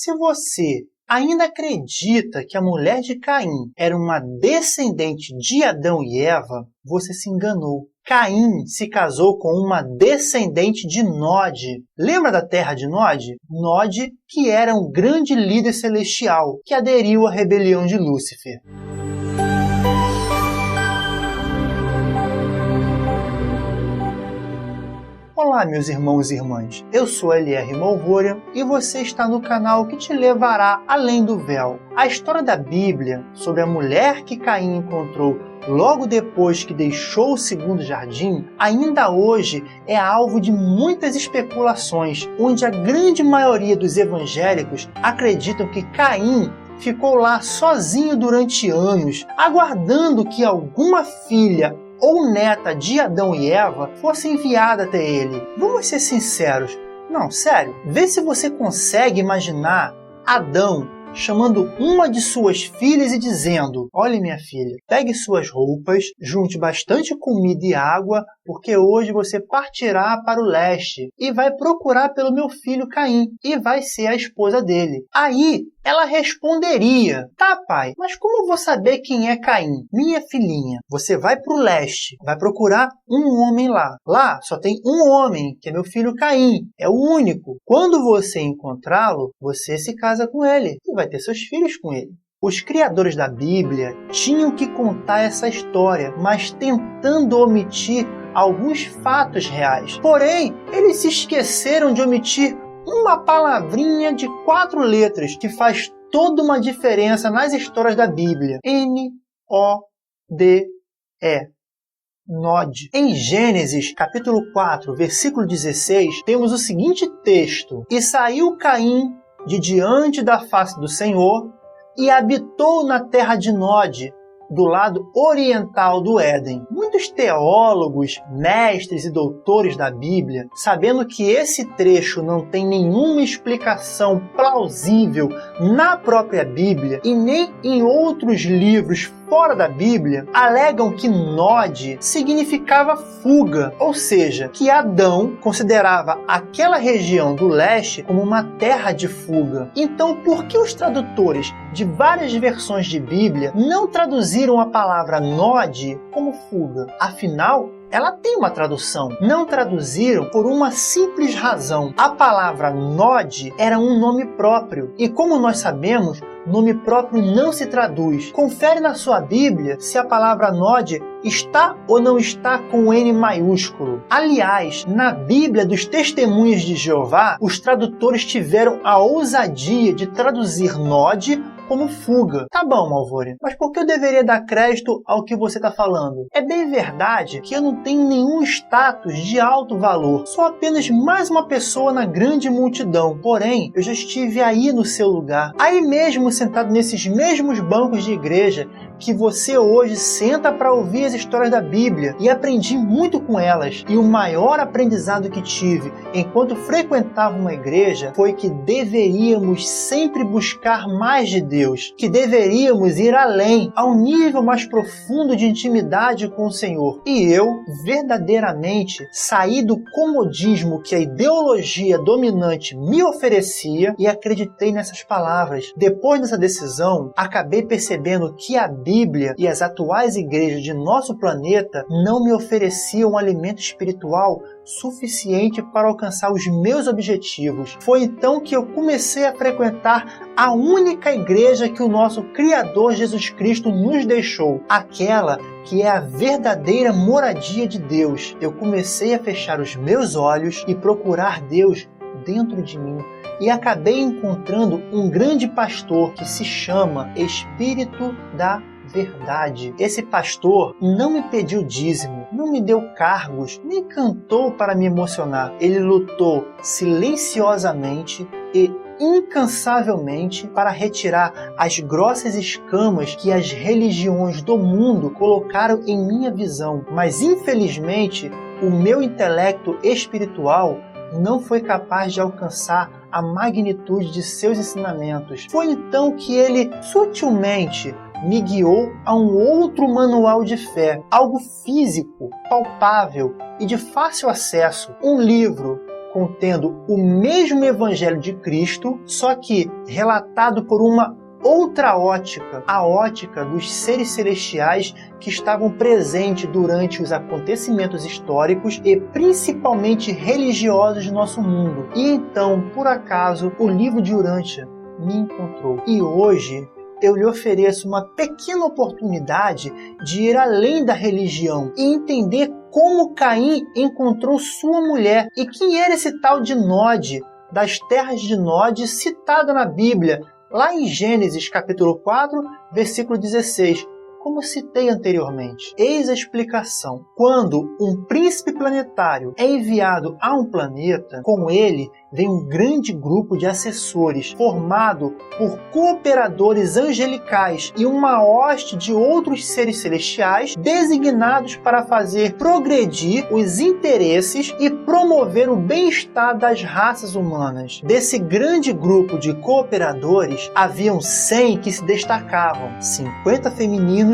Se você ainda acredita que a mulher de Caim era uma descendente de Adão e Eva, você se enganou. Caim se casou com uma descendente de Nod. Lembra da terra de Nod? Nod, que era um grande líder celestial, que aderiu à rebelião de Lúcifer. Olá, meus irmãos e irmãs. Eu sou L.R. Malvoria e você está no canal que te levará além do véu. A história da Bíblia sobre a mulher que Caim encontrou logo depois que deixou o segundo jardim, ainda hoje é alvo de muitas especulações, onde a grande maioria dos evangélicos acreditam que Caim ficou lá sozinho durante anos, aguardando que alguma filha ou neta de Adão e Eva fosse enviada até ele. Vamos ser sinceros. Não, sério. Vê se você consegue imaginar Adão chamando uma de suas filhas e dizendo: olhe, minha filha, pegue suas roupas, junte bastante comida e água, porque hoje você partirá para o leste e vai procurar pelo meu filho Caim e vai ser a esposa dele. Aí ela responderia: tá, pai, mas como eu vou saber quem é Caim? Minha filhinha, você vai para o leste, vai procurar um homem lá. Lá só tem um homem, que é meu filho Caim, é o único. Quando você encontrá-lo, você se casa com ele e vai ter seus filhos com ele. Os criadores da Bíblia tinham que contar essa história, mas tentando omitir alguns fatos reais. Porém, eles se esqueceram de omitir uma palavrinha de 4 letras que faz toda uma diferença nas histórias da Bíblia. N-O-D-E. Nod. Em Gênesis, capítulo 4, versículo 16, temos o seguinte texto: E saiu Caim de diante da face do Senhor e habitou na terra de Nod, do lado oriental do Éden. Muitos teólogos, mestres e doutores da Bíblia, sabendo que esse trecho não tem nenhuma explicação plausível na própria Bíblia e nem em outros livros fora da Bíblia, alegam que Nod significava fuga, ou seja, que Adão considerava aquela região do leste como uma terra de fuga. Então, por que os tradutores de várias versões de Bíblia não traduziram a palavra Nod como fuga? Afinal, ela tem uma tradução. Não traduziram por uma simples razão. A palavra Nod era um nome próprio. E como nós sabemos, nome próprio não se traduz. Confere na sua Bíblia se a palavra Nod está ou não está com N maiúsculo. Aliás, na Bíblia dos Testemunhas de Jeová, os tradutores tiveram a ousadia de traduzir Nod como fuga. Tá bom, Malvoria, mas por que eu deveria dar crédito ao que você está falando? É bem verdade que eu não tenho nenhum status de alto valor. Sou apenas mais uma pessoa na grande multidão. Porém, eu já estive aí no seu lugar. Aí mesmo sentado nesses mesmos bancos de igreja que você hoje senta para ouvir as histórias da Bíblia, e aprendi muito com elas. E o maior aprendizado que tive enquanto frequentava uma igreja foi que deveríamos sempre buscar mais de Deus, que deveríamos ir além, ao nível mais profundo de intimidade com o Senhor. E eu, verdadeiramente, saí do comodismo que a ideologia dominante me oferecia e acreditei nessas palavras. Depois dessa decisão, acabei percebendo que a Bíblia e as atuais igrejas de nosso planeta não me ofereciam um alimento espiritual suficiente para alcançar os meus objetivos. Foi então que eu comecei a frequentar a única igreja que o nosso Criador Jesus Cristo nos deixou, aquela que é a verdadeira moradia de Deus. Eu comecei a fechar os meus olhos e procurar Deus dentro de mim. E acabei encontrando um grande pastor que se chama Espírito da Verdade. Esse pastor não me pediu dízimo, não me deu cargos, nem cantou para me emocionar. Ele lutou silenciosamente e incansavelmente para retirar as grossas escamas que as religiões do mundo colocaram em minha visão. Mas infelizmente, o meu intelecto espiritual não foi capaz de alcançar a magnitude de seus ensinamentos. Foi então que ele sutilmente me guiou a um outro manual de fé, algo físico, palpável e de fácil acesso, um livro contendo o mesmo Evangelho de Cristo, só que relatado por uma outra ótica, a ótica dos seres celestiais que estavam presentes durante os acontecimentos históricos e principalmente religiosos de nosso mundo. E então, por acaso, o livro de Urântia me encontrou. E hoje eu lhe ofereço uma pequena oportunidade de ir além da religião e entender como Caim encontrou sua mulher e quem era esse tal de Nod, das terras de Nod, citado na Bíblia, lá em Gênesis capítulo 4, versículo 16. Como citei anteriormente, eis a explicação. Quando um príncipe planetário é enviado a um planeta, com ele vem um grande grupo de assessores, formado por cooperadores angelicais e uma hoste de outros seres celestiais designados para fazer progredir os interesses e promover o bem-estar das raças humanas. Desse grande grupo de cooperadores, haviam 100 que se destacavam, 50 femininos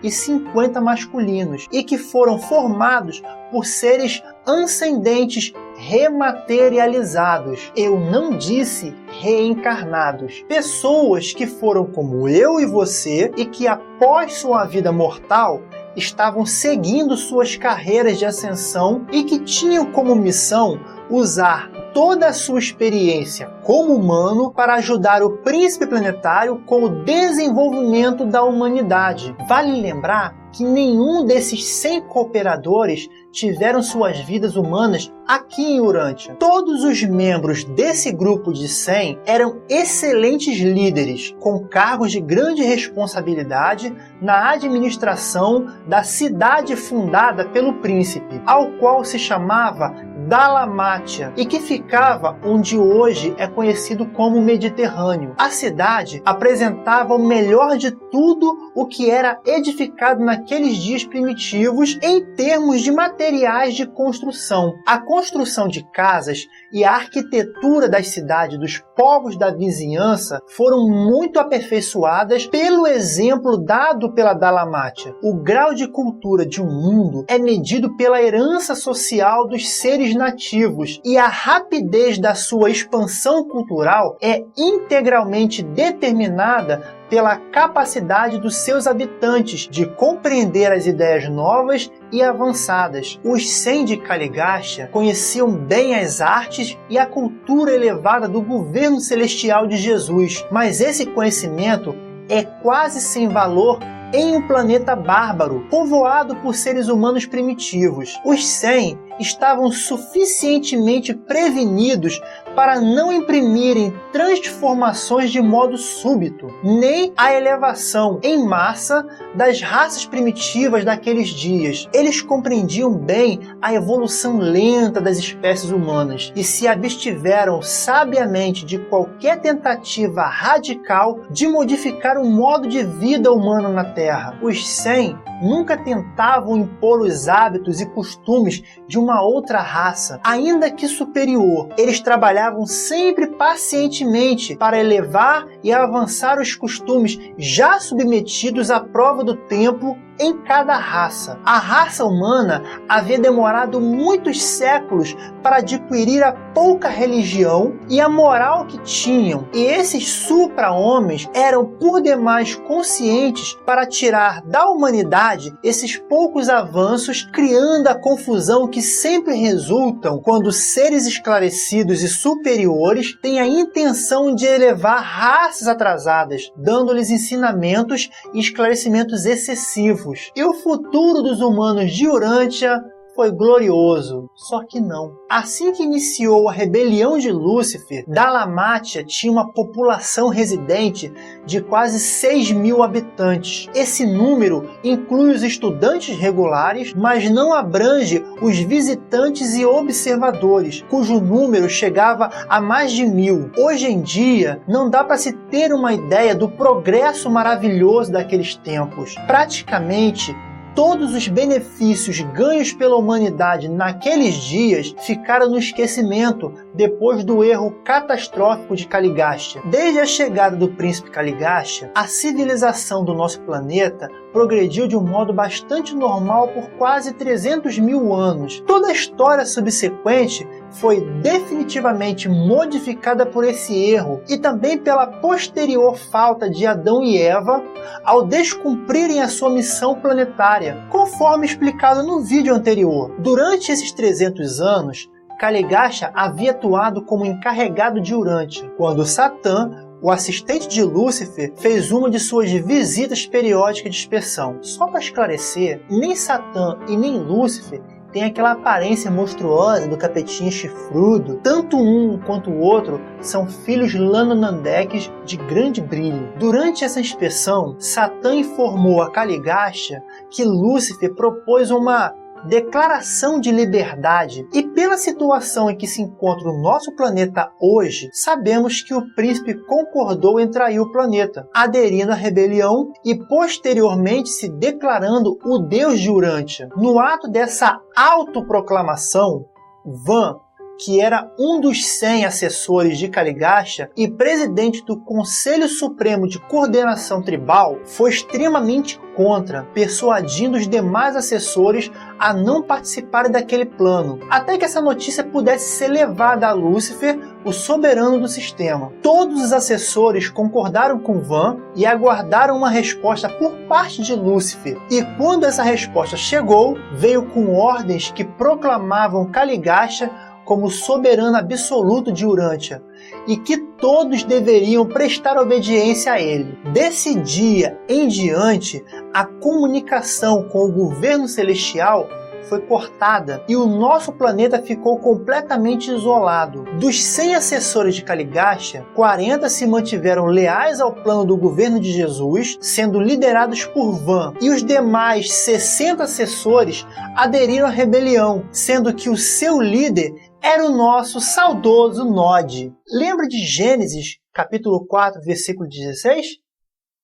e 50 masculinos, e que foram formados por seres ascendentes rematerializados. Eu não disse reencarnados. Pessoas que foram como eu e você e que após sua vida mortal estavam seguindo suas carreiras de ascensão e que tinham como missão usar toda a sua experiência como humano para ajudar o príncipe planetário com o desenvolvimento da humanidade. Vale lembrar que nenhum desses 100 cooperadores tiveram suas vidas humanas aqui em Urântia. Todos os membros desse grupo de 100 eram excelentes líderes, com cargos de grande responsabilidade na administração da cidade fundada pelo príncipe, ao qual se chamava Dalamátia, e que ficava onde hoje é conhecido como Mediterrâneo. A cidade apresentava o melhor de tudo o que era edificado naqueles dias primitivos em termos de materiais de construção. A construção de casas e a arquitetura das cidades dos povos da vizinhança foram muito aperfeiçoadas pelo exemplo dado pela Dalamátia. O grau de cultura de um mundo é medido pela herança social dos seres nativos e a rapidez da sua expansão cultural é integralmente determinada pela capacidade dos seus habitantes de compreender as ideias novas e avançadas. Os 100 de Caligástia conheciam bem as artes e a cultura elevada do governo celestial de Jesus, mas esse conhecimento é quase sem valor em um planeta bárbaro, povoado por seres humanos primitivos. Os 100 estavam suficientemente prevenidos para não imprimirem transformações de modo súbito, nem a elevação em massa das raças primitivas daqueles dias. Eles compreendiam bem a evolução lenta das espécies humanas e se abstiveram sabiamente de qualquer tentativa radical de modificar o modo de vida humano na Terra. Os 100 nunca tentavam impor os hábitos e costumes de uma outra raça, ainda que superior. Eles trabalhavam sempre pacientemente para elevar e avançar os costumes já submetidos à prova do tempo em cada raça. A raça humana havia demorado muitos séculos para adquirir a pouca religião e a moral que tinham, e esses supra-homens eram por demais conscientes para tirar da humanidade esses poucos avanços, criando a confusão que sempre resultam quando seres esclarecidos e superiores têm a intenção de elevar raças atrasadas, dando-lhes ensinamentos e esclarecimentos excessivos. E o futuro dos humanos de Urântia foi glorioso, só que não. Assim que iniciou a rebelião de Lúcifer, Dalamátia tinha uma população residente de quase 6.000 habitantes. Esse número inclui os estudantes regulares, mas não abrange os visitantes e observadores, cujo número chegava a mais de 1.000. Hoje em dia, não dá para se ter uma ideia do progresso maravilhoso daqueles tempos. Praticamente, todos os benefícios ganhos pela humanidade naqueles dias ficaram no esquecimento depois do erro catastrófico de Caligasta. Desde a chegada do príncipe Caligasta, a civilização do nosso planeta progrediu de um modo bastante normal por quase 300 mil anos. Toda a história subsequente foi definitivamente modificada por esse erro e também pela posterior falta de Adão e Eva ao descumprirem a sua missão planetária, conforme explicado no vídeo anterior. Durante esses 300 anos, Caligasta havia atuado como encarregado de Urântia, quando Satã, o assistente de Lúcifer, fez uma de suas visitas periódicas de inspeção. Só para esclarecer, nem Satã e nem Lúcifer têm aquela aparência monstruosa do capetinha chifrudo. Tanto um quanto o outro são filhos Lanonandeques de grande brilho. Durante essa inspeção, Satã informou a Caligasta que Lúcifer propôs uma declaração de liberdade, e pela situação em que se encontra o nosso planeta hoje, sabemos que o príncipe concordou em trair o planeta, aderindo à rebelião e posteriormente se declarando o deus de Urântia. No ato dessa autoproclamação, Van, que era um dos 100 assessores de Caligasta e presidente do Conselho Supremo de Coordenação Tribal, foi extremamente contra, persuadindo os demais assessores a não participarem daquele plano, até que essa notícia pudesse ser levada a Lúcifer, o soberano do sistema. Todos os assessores concordaram com Van e aguardaram uma resposta por parte de Lúcifer, e quando essa resposta chegou, veio com ordens que proclamavam Caligasta como soberano absoluto de Urântia, e que todos deveriam prestar obediência a ele. Desse dia em diante, a comunicação com o governo celestial foi cortada e o nosso planeta ficou completamente isolado. Dos 100 assessores de Caligasta, 40 se mantiveram leais ao plano do governo de Jesus, sendo liderados por Van, e os demais 60 assessores aderiram à rebelião, sendo que o seu líder era o nosso saudoso Nod. Lembra de Gênesis, capítulo 4, versículo 16?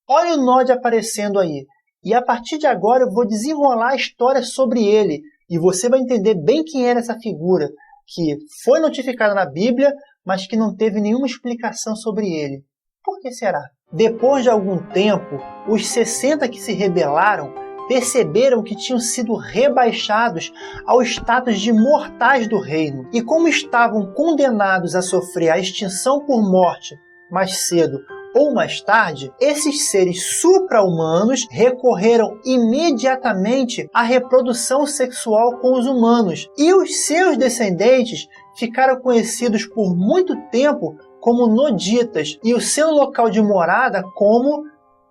Olha o Nod aparecendo aí. E a partir de agora eu vou desenrolar a história sobre ele. E você vai entender bem quem era essa figura, que foi notificada na Bíblia, mas que não teve nenhuma explicação sobre ele. Por que será? Depois de algum tempo, os 60 que se rebelaram perceberam que tinham sido rebaixados ao status de mortais do reino. E como estavam condenados a sofrer a extinção por morte mais cedo ou mais tarde, esses seres supra-humanos recorreram imediatamente à reprodução sexual com os humanos, e os seus descendentes ficaram conhecidos por muito tempo como Noditas, e o seu local de morada como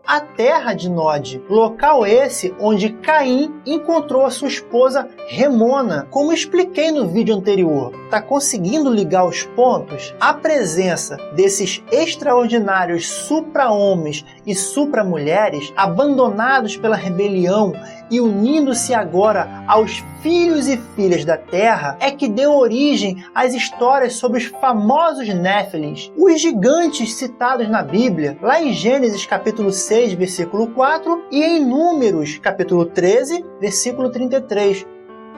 a terra de Nod, local esse onde Caim encontrou a sua esposa Remona, como expliquei no vídeo anterior. Tá conseguindo ligar os pontos? A presença desses extraordinários supra-homens e supra-mulheres, abandonados pela rebelião e unindo-se agora aos filhos e filhas da terra, é que deu origem às histórias sobre os famosos Néfilins, os gigantes citados na Bíblia, lá em Gênesis capítulo 6, versículo 4, e em Números capítulo 13, versículo 33.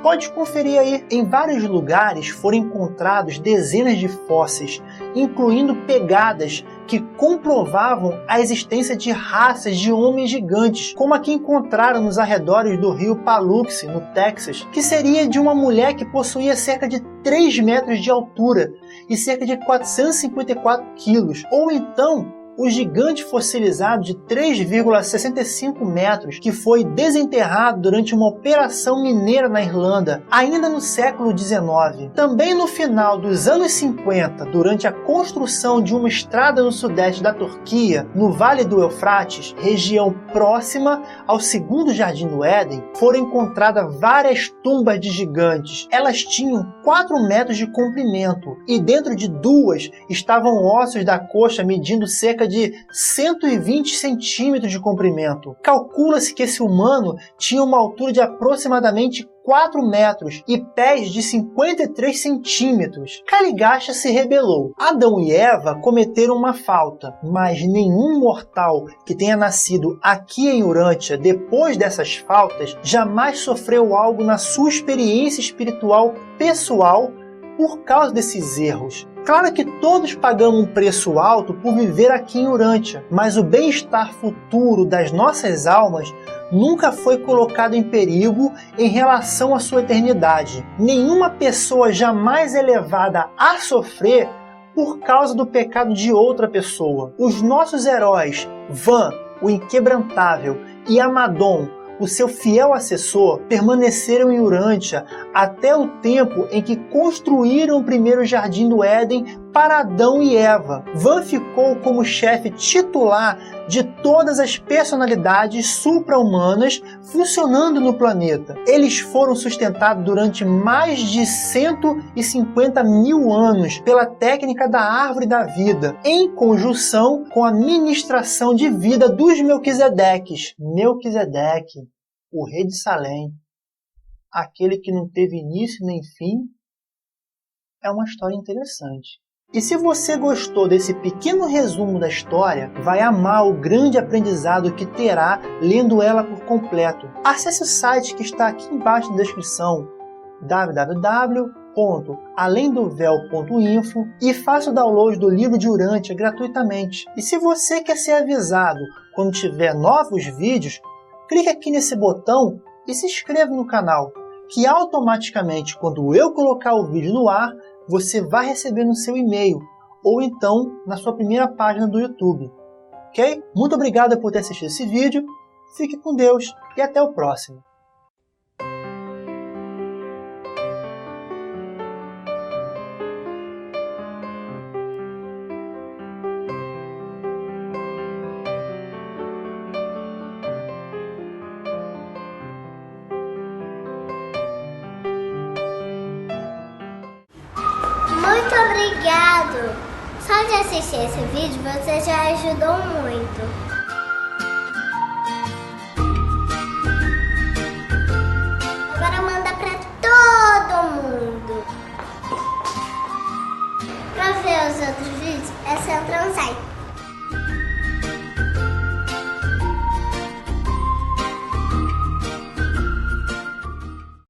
Pode conferir aí. Em vários lugares foram encontrados dezenas de fósseis, incluindo pegadas que comprovavam a existência de raças de homens gigantes, como a que encontraram nos arredores do rio Paluxy, no Texas, que seria de uma mulher que possuía cerca de 3 metros de altura e cerca de 454 quilos, ou então o gigante fossilizado de 3,65 metros que foi desenterrado durante uma operação mineira na Irlanda, ainda no século XIX. Também no final dos anos 50, durante a construção de uma estrada no sudeste da Turquia, no Vale do Eufrates, região próxima ao segundo Jardim do Éden, foram encontradas várias tumbas de gigantes. Elas tinham 4 metros de comprimento e dentro de duas estavam ossos da coxa medindo cerca de 120 centímetros de comprimento. Calcula-se que esse humano tinha uma altura de aproximadamente 4 metros e pés de 53 centímetros. Caligasta se rebelou. Adão e Eva cometeram uma falta, mas nenhum mortal que tenha nascido aqui em Urântia depois dessas faltas jamais sofreu algo na sua experiência espiritual pessoal por causa desses erros. Claro que todos pagamos um preço alto por viver aqui em Urântia, mas o bem-estar futuro das nossas almas nunca foi colocado em perigo em relação à sua eternidade. Nenhuma pessoa jamais é levada a sofrer por causa do pecado de outra pessoa. Os nossos heróis, Van, o Inquebrantável, e Amadon, o seu fiel assessor, permaneceram em Urântia até o tempo em que construíram o primeiro jardim do Éden para Adão e Eva. Van ficou como chefe titular de todas as personalidades supra-humanas funcionando no planeta. Eles foram sustentados durante mais de 150 mil anos pela técnica da árvore da vida, em conjunção com a ministração de vida dos Melquisedeques. Melquisedeque, o rei de Salém, aquele que não teve início nem fim, é uma história interessante. E se você gostou desse pequeno resumo da história, vai amar o grande aprendizado que terá lendo ela por completo. Acesse o site que está aqui embaixo na descrição, www.alemdovéu.info, e faça o download do livro de Urântia gratuitamente. E se você quer ser avisado quando tiver novos vídeos, clique aqui nesse botão e se inscreva no canal, que automaticamente quando eu colocar o vídeo no ar, você vai receber no seu e-mail, ou então na sua primeira página do YouTube. Ok? Muito obrigado por ter assistido esse vídeo, fique com Deus e até o próximo. Muito obrigado! Só de assistir esse vídeo você já ajudou muito. Agora manda pra todo mundo. Pra ver os outros vídeos é só entrar no site